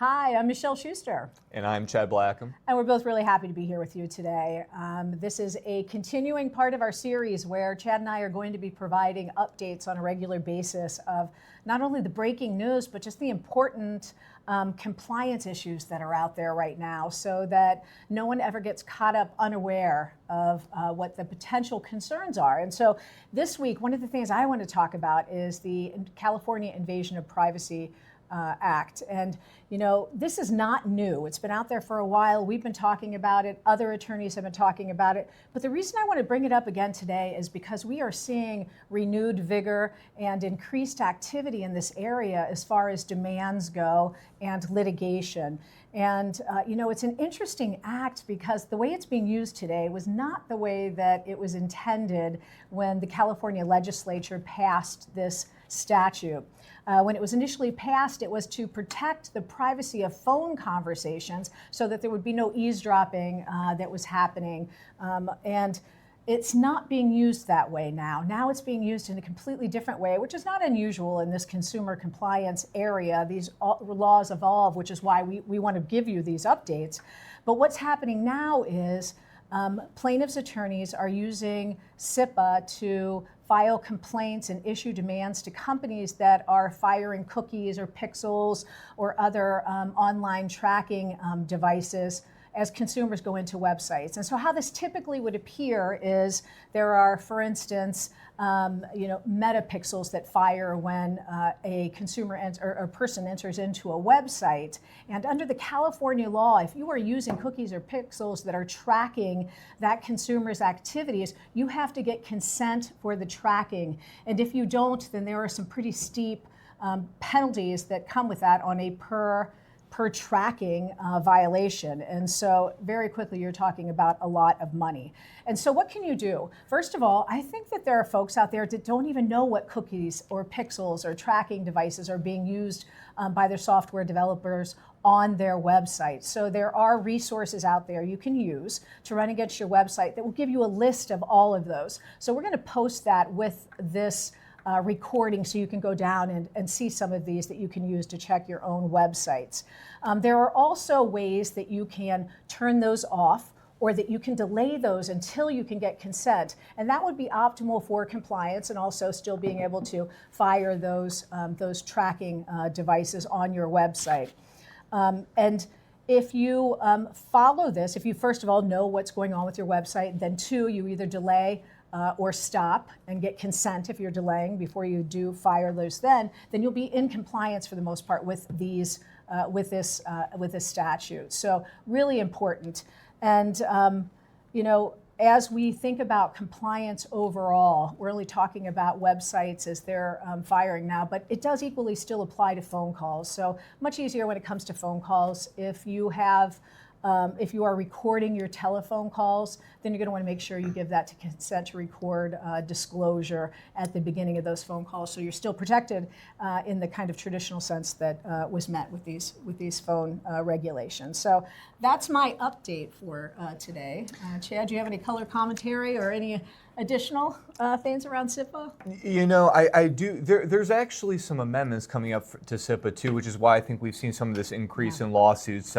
Hi, I'm Michelle Schuster. And I'm Chad Blackham. And we're both really happy to be here with you today. This is a continuing part of our series where Chad and I are going to be providing updates on a regular basis of not only the breaking news, but just the important compliance issues that are out there right now, so that no one ever gets caught up unaware of what the potential concerns are. And so this week, one of the things I want to talk about is the California Invasion of Privacy Act. And, you know, this is not new. It's been out there for a while. We've been talking about it. Other attorneys have been talking about it. But the reason I want to bring it up again today is because we are seeing renewed vigor and increased activity in this area as far as demands go and litigation. And, you know, it's an interesting act because the way it's being used today was not the way that it was intended when the California legislature passed this statute. When it was initially passed, it was to protect the privacy of phone conversations so that there would be no eavesdropping that was happening. And it's not being used that way now. Now it's being used in a completely different way, which is not unusual in this consumer compliance area. These laws evolve, which is why we want to give you these updates. But what's happening now is plaintiffs' attorneys are using CIPA to file complaints and issue demands to companies that are firing cookies or pixels or other online tracking devices as consumers go into websites. And so how this typically would appear is there are, for instance, metapixels that fire when a consumer or a person enters into a website. And under the California law, if you are using cookies or pixels that are tracking that consumer's activities, you have to get consent for the tracking. And if you don't, then there are some pretty steep penalties that come with that on a per tracking violation. And so very quickly, you're talking about a lot of money. And so what can you do? First of all, I think that there are folks out there that don't even know what cookies or pixels or tracking devices are being used by their software developers on their website. So there are resources out there you can use to run against your website that will give you a list of all of those. So we're going to post that with this recording so you can go down and see some of these that you can use to check your own websites. There are also ways that you can turn those off or that you can delay those until you can get consent. And that would be optimal for compliance and also still being able to fire those tracking devices on your website. And if you follow this, if you first of all know what's going on with your website, then two, you either delay or stop and get consent if you're delaying before you do fire those, then you'll be in compliance for the most part with these with this statute. So really important. And as we think about compliance overall, we're only talking about websites as they're firing now, but it does equally still apply to phone calls. So much easier when it comes to phone calls. If you are recording your telephone calls, then you're going to want to make sure you give that to consent to record disclosure at the beginning of those phone calls, so you're still protected in the kind of traditional sense that was met with these phone regulations. So that's my update for today. Chad, do you have any color commentary or any additional things around CIPA? You know, I do. There's actually some amendments coming up to CIPA too, which is why I think we've seen some of this increase in lawsuits.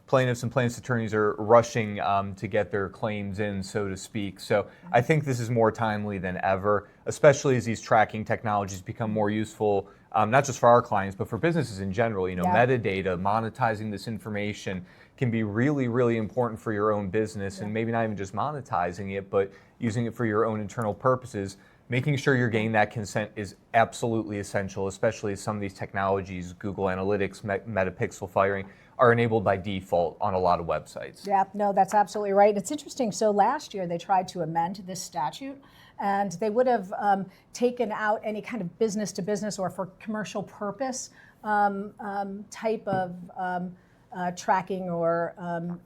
Plaintiffs and plaintiffs' attorneys are rushing to get their claims in, so to speak. So I think this is more timely than ever, especially as these tracking technologies become more useful, not just for our clients, but for businesses in general. You know, metadata, monetizing this information can be really, really important for your own business, and maybe not even just monetizing it, but using it for your own internal purposes. Making sure you're getting that consent is absolutely essential, especially as some of these technologies, Google Analytics, metapixel firing, are enabled by default on a lot of websites. Yeah, no, that's absolutely right. It's interesting. So last year they tried to amend this statute, and they would have taken out any kind of business to business or for commercial purpose type of tracking or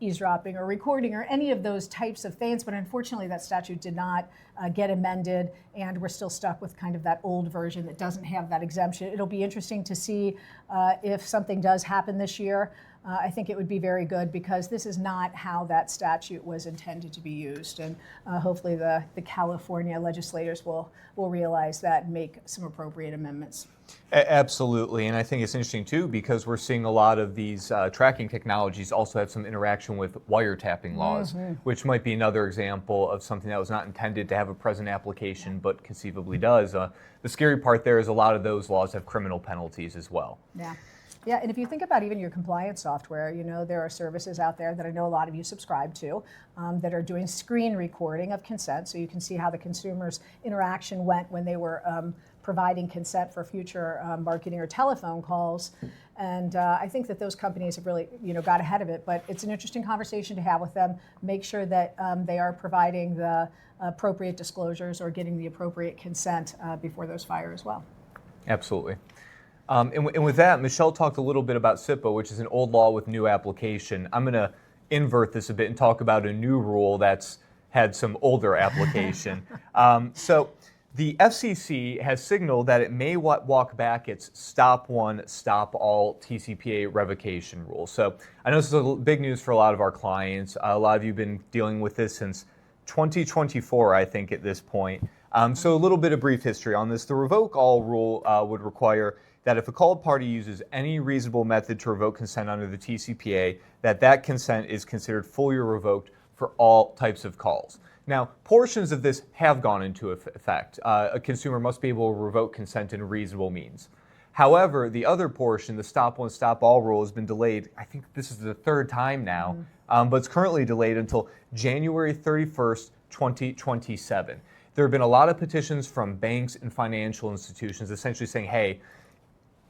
eavesdropping or recording or any of those types of things, but unfortunately that statute did not get amended, and we're still stuck with kind of that old version that doesn't have that exemption. It'll be interesting to see if something does happen this year. I think it would be very good because this is not how that statute was intended to be used, and hopefully the California legislators will realize that and make some appropriate amendments. Absolutely, and I think it's interesting too because we're seeing a lot of these tracking technologies also have some interaction with wiretapping laws, which might be another example of something that was not intended to have a present application but conceivably does. The scary part there is a lot of those laws have criminal penalties as well. Yeah. Yeah, and if you think about even your compliance software, there are services out there that I know a lot of you subscribe to that are doing screen recording of consent, so you can see how the consumer's interaction went when they were providing consent for future marketing or telephone calls. And I think that those companies have really, got ahead of it. But it's an interesting conversation to have with them. Make sure that they are providing the appropriate disclosures or getting the appropriate consent before those fire as well. Absolutely. And with that, Michelle talked a little bit about CIPA, which is an old law with new application. I'm going to invert this a bit and talk about a new rule that's had some older application. So the FCC has signaled that it may walk back its stop one, stop all TCPA revocation rule. So I know this is big news for a lot of our clients. A lot of you have been dealing with this since 2024, I think, at this point. So a little bit of brief history on this. The revoke all rule would require that if a called party uses any reasonable method to revoke consent under the TCPA, that consent is considered fully revoked for all types of calls. Now, portions of this have gone into effect. A consumer must be able to revoke consent in reasonable means. However, the other portion, the stop one, stop all rule, has been delayed. I think this is the third time now, but it's currently delayed until January 31st, 2027. There have been a lot of petitions from banks and financial institutions essentially saying, hey,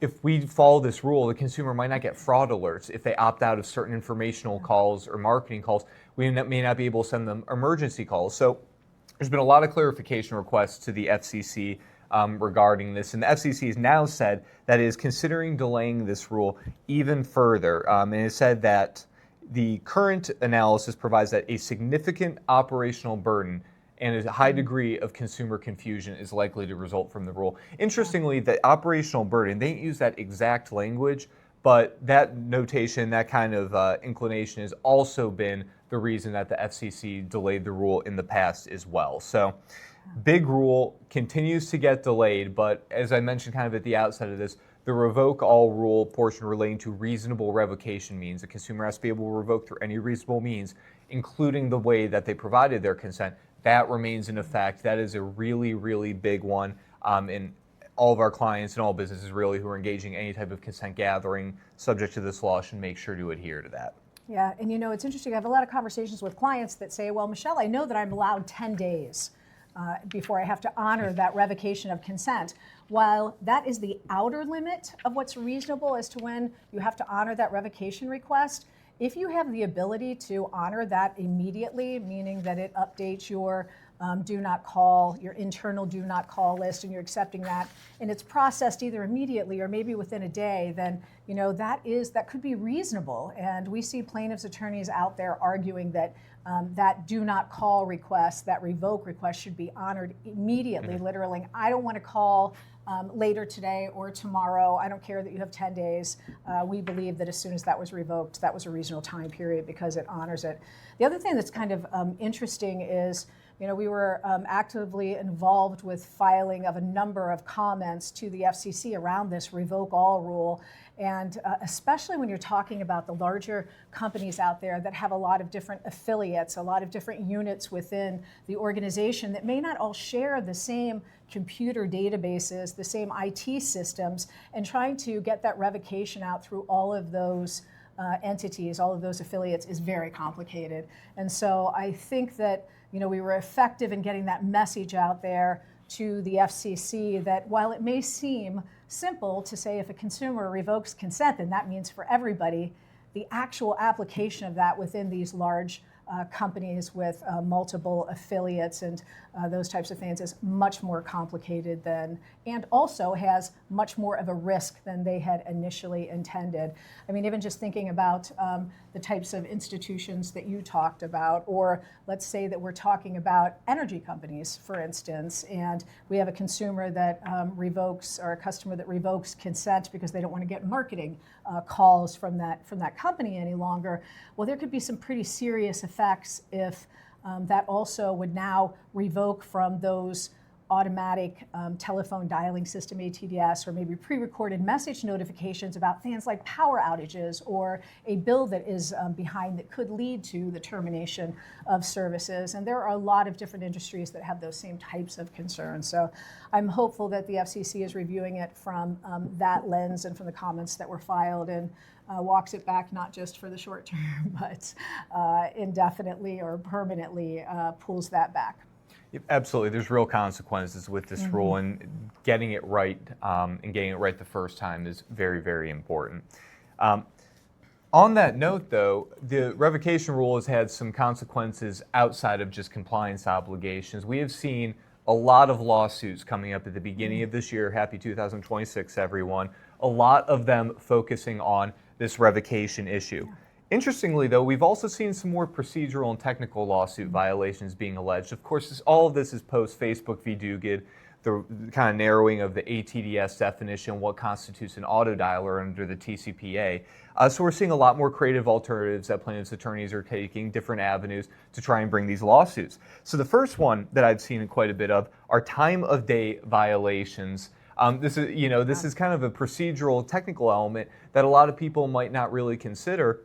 if we follow this rule, the consumer might not get fraud alerts if they opt out of certain informational calls or marketing calls. We may not be able to send them emergency calls. So there's been a lot of clarification requests to the FCC regarding this. And the FCC has now said that it is considering delaying this rule even further. And it said that the current analysis provides that a significant operational burden and a high degree of consumer confusion is likely to result from the rule. Interestingly, the operational burden, they didn't use that exact language, but that notation, that kind of inclination has also been the reason that the FCC delayed the rule in the past as well. So big rule continues to get delayed, but as I mentioned kind of at the outset of this, the revoke all rule portion relating to reasonable revocation means the consumer has to be able to revoke through any reasonable means, including the way that they provided their consent. That remains in effect. That is a really, really big one. And all of our clients and all businesses really who are engaging any type of consent gathering subject to this law should make sure to adhere to that. Yeah, and it's interesting. I have a lot of conversations with clients that say, well, Michelle, I know that I'm allowed 10 days before I have to honor that revocation of consent. While that is the outer limit of what's reasonable as to when you have to honor that revocation request, if you have the ability to honor that immediately, meaning that it updates your do not call, your internal do not call list, and you're accepting that, and it's processed either immediately or maybe within a day, then that could be reasonable. And we see plaintiffs' attorneys out there arguing that that do not call request, that revoke request, should be honored immediately. Literally, I don't want to call later today or tomorrow. I don't care that you have 10 days. We believe that as soon as that was revoked, that was a reasonable time period because it honors it. The other thing that's kind of interesting is, we were actively involved with filing of a number of comments to the FCC around this revoke all rule. And especially when you're talking about the larger companies out there that have a lot of different affiliates, a lot of different units within the organization that may not all share the same computer databases, the same IT systems, and trying to get that revocation out through all of those entities, all of those affiliates, is very complicated. And so I think that we were effective in getting that message out there to the FCC that while it may seem simple to say if a consumer revokes consent, then that means for everybody, the actual application of that within these large companies with multiple affiliates and those types of things is much more complicated than, and also has much more of a risk than they had initially intended. I mean, even just thinking about the types of institutions that you talked about, or let's say that we're talking about energy companies, for instance, and we have a consumer that revokes, or a customer that revokes consent because they don't want to get marketing calls from that company any longer. Well, there could be some pretty serious effects if that also would now revoke from those automatic telephone dialing system, ATDS, or maybe pre-recorded message notifications about things like power outages or a bill that is behind that could lead to the termination of services. And there are a lot of different industries that have those same types of concerns. So I'm hopeful that the FCC is reviewing it from that lens and from the comments that were filed, and walks it back not just for the short term, but indefinitely or permanently pulls that back. Yep, absolutely. There's real consequences with this rule, and getting it right and getting it right the first time is very, very important. On that note, though, the revocation rule has had some consequences outside of just compliance obligations. We have seen a lot of lawsuits coming up at the beginning of this year. Happy 2026, everyone. A lot of them focusing on this revocation issue. Yeah. Interestingly, though, we've also seen some more procedural and technical lawsuit violations being alleged. Of course, all of this is post-Facebook v. Duguid, the kind of narrowing of the ATDS definition, what constitutes an auto dialer under the TCPA. So we're seeing a lot more creative alternatives that plaintiffs' attorneys are taking, different avenues to try and bring these lawsuits. So the first one that I've seen quite a bit of are time of day violations. This is kind of a procedural, technical element that a lot of people might not really consider,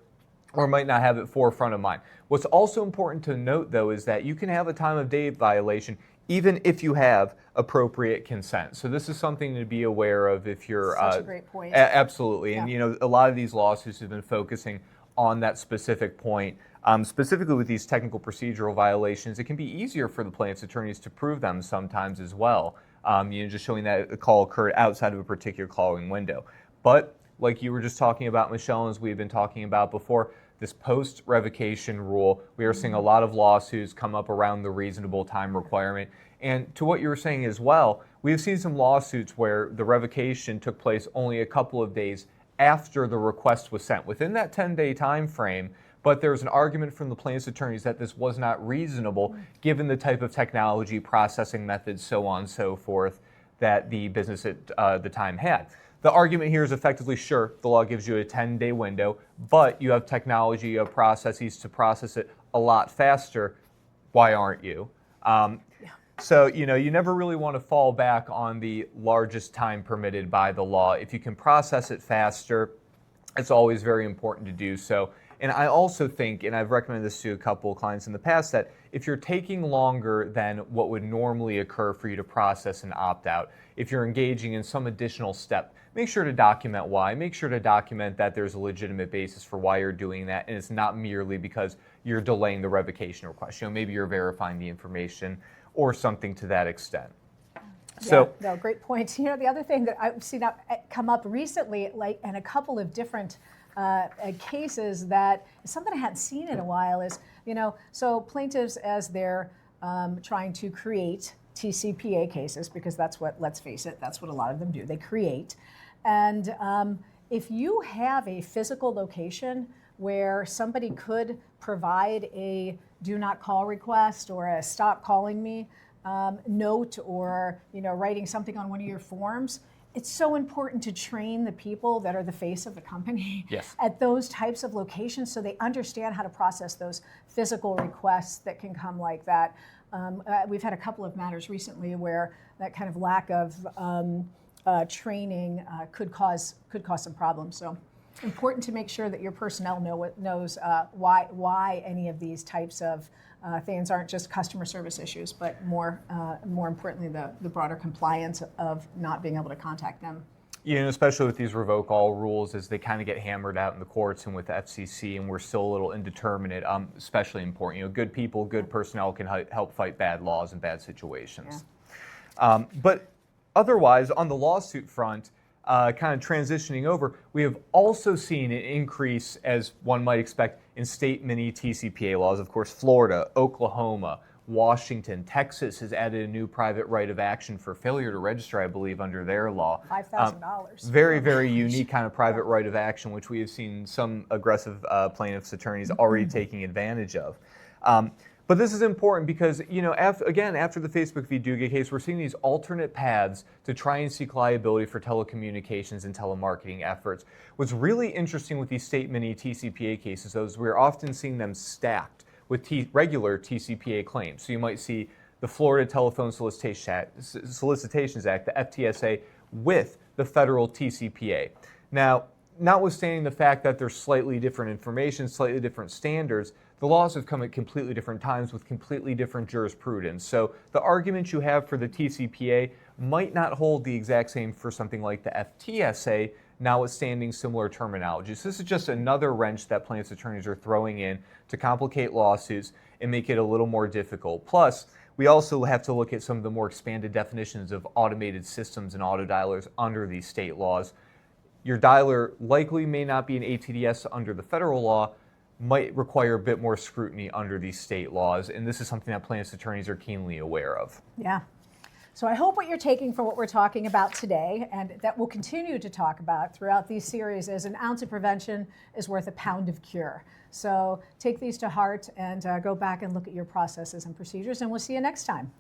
or might not have it forefront of mind. What's also important to note, though, is that you can have a time of day violation even if you have appropriate consent. So this is something to be aware of if you're... Such a great point. Absolutely. Yeah. And, a lot of these lawsuits have been focusing on that specific point. Specifically with these technical procedural violations, it can be easier for the plaintiff's attorneys to prove them sometimes as well. Just showing that a call occurred outside of a particular calling window. But like you were just talking about, Michelle, as we've been talking about before, this post-revocation rule, we are seeing a lot of lawsuits come up around the reasonable time requirement. And to what you were saying as well, we've seen some lawsuits where the revocation took place only a couple of days after the request was sent, within that 10-day time frame. But there's an argument from the plaintiff's attorneys that this was not reasonable given the type of technology, processing methods, so on and so forth, that the business at the time had. The argument here is effectively, sure, the law gives you a 10-day window, but you have technology, you have processes to process it a lot faster. Why aren't you? So, you never really want to fall back on the largest time permitted by the law. If you can process it faster, it's always very important to do so. And I also think, and I've recommended this to a couple of clients in the past, that if you're taking longer than what would normally occur for you to process an opt-out, if you're engaging in some additional step, make sure to document why. Make sure to document that there's a legitimate basis for why you're doing that, and it's not merely because you're delaying the revocation request. Maybe you're verifying the information or something to that extent. So, yeah, no, great points. The other thing that I've seen come up recently, like in a couple of different cases, that is something I hadn't seen in a while, is, so plaintiffs, as they're trying to create TCPA cases, because that's what, let's face it, that's what a lot of them do, they create. And if you have a physical location where somebody could provide a do not call request or a stop calling me note, or writing something on one of your forms, it's so important to train the people that are the face of the company at those types of locations, so they understand how to process those physical requests that can come like that. We've had a couple of matters recently where that kind of lack of training could cause some problems. So important to make sure that your personnel knows why any of these types of things aren't just customer service issues, but more importantly, the broader compliance of not being able to contact them. Especially with these revoke all rules, as they kind of get hammered out in the courts and with the FCC, and we're still a little indeterminate, especially important. Good people, good personnel can help fight bad laws and bad situations. Yeah. But otherwise, on the lawsuit front, kind of transitioning over, we have also seen an increase, as one might expect, in state mini-TCPA laws. Of course, Florida, Oklahoma, Washington, Texas has added a new private right of action for failure to register, I believe, under their law. $5,000. Very, very unique kind of private right of action, which we have seen some aggressive plaintiffs' attorneys already taking advantage of. But this is important because, you know, again, after the Facebook v. Duga case, we're seeing these alternate paths to try and seek liability for telecommunications and telemarketing efforts. What's really interesting with these state mini-TCPA cases, though, is we're often seeing them stacked with regular TCPA claims. So you might see the Florida Telephone Solicitations Act, the FTSA, with the federal TCPA. Now, notwithstanding the fact that there's slightly different information, slightly different standards, the laws have come at completely different times with completely different jurisprudence. So the argument you have for the TCPA might not hold the exact same for something like the FTSA, notwithstanding similar terminology. So this is just another wrench that plaintiffs' attorneys are throwing in to complicate lawsuits and make it a little more difficult. Plus, we also have to look at some of the more expanded definitions of automated systems and auto dialers under these state laws. Your dialer likely may not be an ATDS under the federal law, might require a bit more scrutiny under these state laws, and this is something that plaintiffs' attorneys are keenly aware of. Yeah. So I hope what you're taking from what we're talking about today, and that we'll continue to talk about throughout these series, is an ounce of prevention is worth a pound of cure. So take these to heart and go back and look at your processes and procedures, and we'll see you next time.